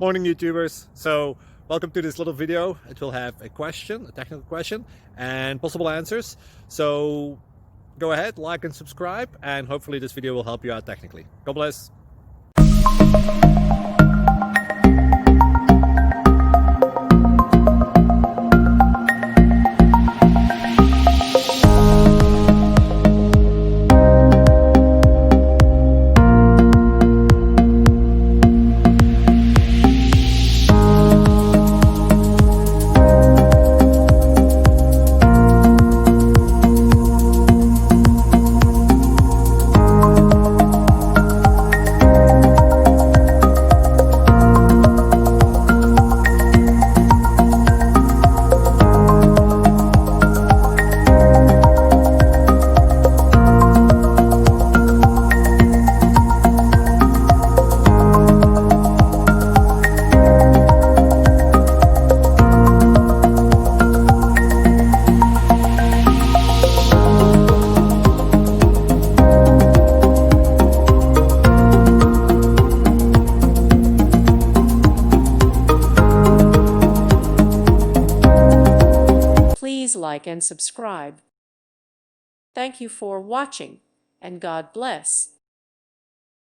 Morning YouTubers. So welcome to this little video. It will have a question, a technical question, and possible answers. So go ahead, like and subscribe, and hopefully this video will help you out technically. God bless. Please like and subscribe. Thank you for watching, and God bless.